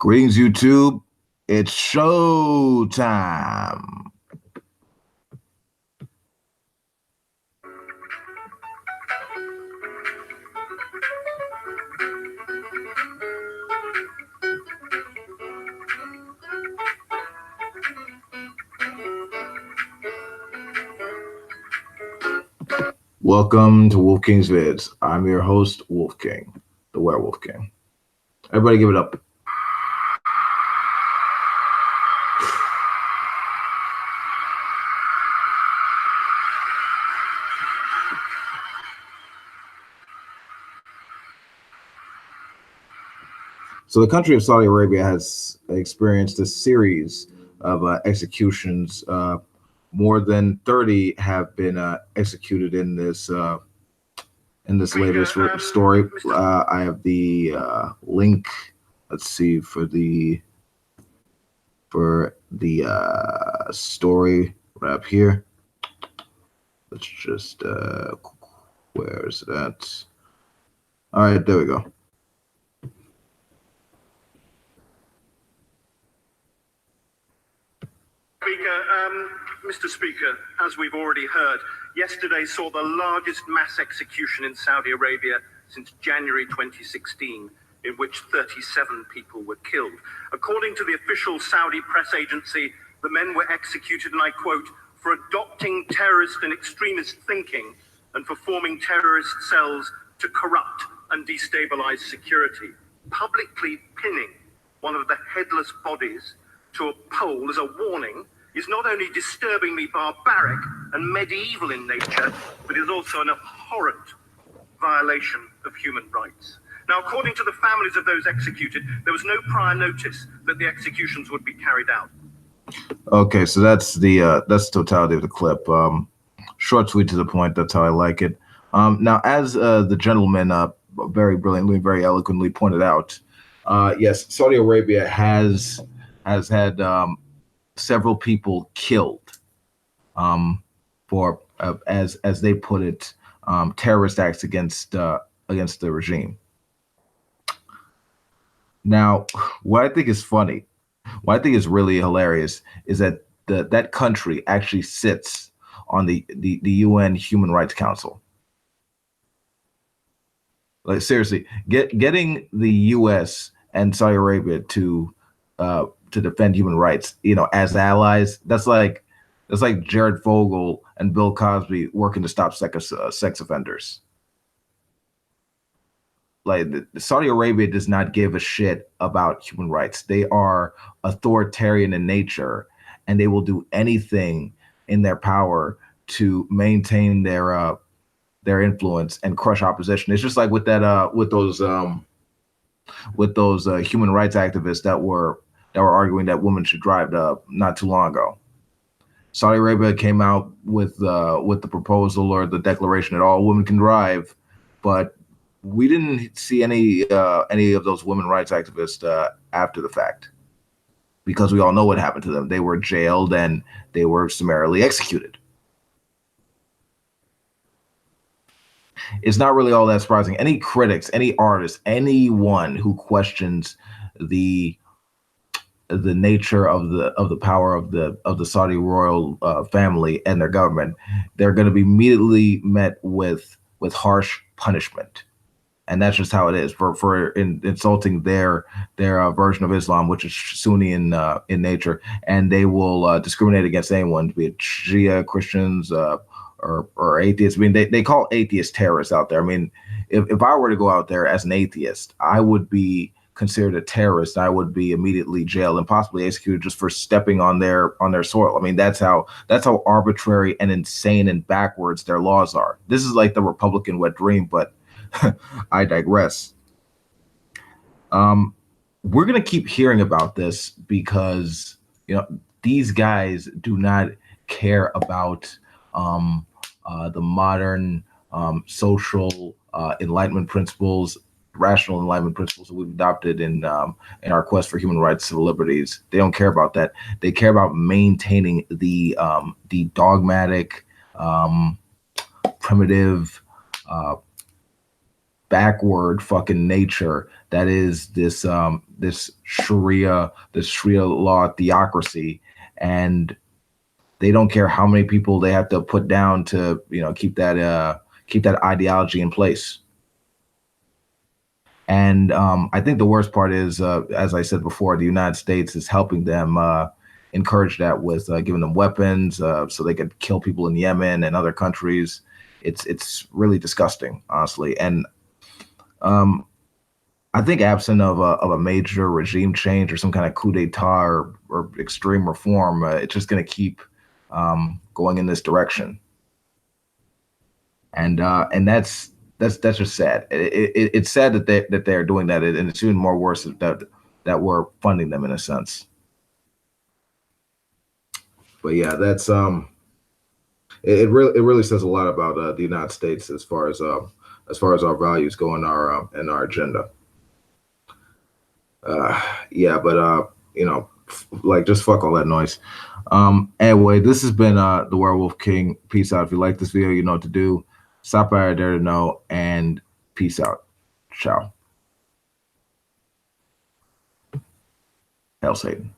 Greetings, YouTube. It's show time. Welcome to Wolf King's Vids. I'm your host, Wolf King, the Werewolf King. Everybody give it up. So the country of Saudi Arabia has experienced a series of executions. More than 30 have been executed in this latest story. I have the link. Let's see for the story right up here. Let's just where's that? All right, there we go. Mr. Speaker, as we've already heard, yesterday saw the largest mass execution in Saudi Arabia since January 2016, in which 37 people were killed. According to the official Saudi press agency, the men were executed, and I quote, for adopting terrorist and extremist thinking and for forming terrorist cells to corrupt and destabilize security. Publicly pinning one of the headless bodies to a pole as a warning is not only disturbingly barbaric and medieval in nature, but is also an abhorrent violation of human rights. Now, according to the families of those executed, there was no prior notice that the executions would be carried out. Okay, so that's the totality of the clip. Short, sweet, to the point. That's how I like it. Now, as the gentleman very brilliantly, very eloquently pointed out, yes, Saudi Arabia has had several people killed for as they put it, terrorist acts against the regime. Now, what I think is funny, what I think is really hilarious, is that that country actually sits on the UN Human Rights Council. Like, seriously, getting the U.S. and Saudi Arabia to defend human rights, as allies, that's like Jared Fogle and Bill Cosby working to stop sex offenders. Like, Saudi Arabia does not give a shit about human rights. They are authoritarian in nature, and they will do anything in their power to maintain their influence and crush opposition. It's just like with that with those human rights activists that were arguing that women should drive not too long ago. Saudi Arabia came out with the proposal or the declaration that all women can drive, but we didn't see any of those women rights activists after the fact, because we all know what happened to them. They were jailed and they were summarily executed. It's not really all that surprising. Any critics, any artists, anyone who questions the nature of the power of the Saudi royal family and their government, they're going to be immediately met with harsh punishment. And that's just how it is for insulting their version of Islam, which is Sunni in nature, and they will discriminate against anyone, be it Shia, Christians, or atheists. I mean, they call atheists terrorists out there. I mean, if I were to go out there as an atheist, I would be considered a terrorist. I would be immediately jailed and possibly executed just for stepping on their soil. I mean, that's how arbitrary and insane and backwards their laws are. This is like the Republican wet dream, but I digress. We're gonna keep hearing about this because these guys do not care about the modern social enlightenment principles, rational enlightenment principles that we've adopted in our quest for human rights, civil liberties. They don't care about that. They care about maintaining the dogmatic, primitive, backward fucking nature that is this this Sharia law theocracy, and they don't care how many people they have to put down to, keep that ideology in place. And I think the worst part is, as I said before, the United States is helping them encourage that with giving them weapons so they could kill people in Yemen and other countries. It's really disgusting, honestly. And I think absent of a major regime change or some kind of coup d'état or extreme reform, it's just going to keep going in this direction. And that's just sad. It's sad that they're doing that, and it's even more worse that we're funding them in a sense. But yeah, that's it really says a lot about the United States as far as our values go in our agenda. Yeah, but like, just fuck all that noise. Anyway, this has been the Werewolf King. Peace out. If you like this video, you know what to do. Stop by I Dare to Know, and peace out. Ciao. Hail Satan.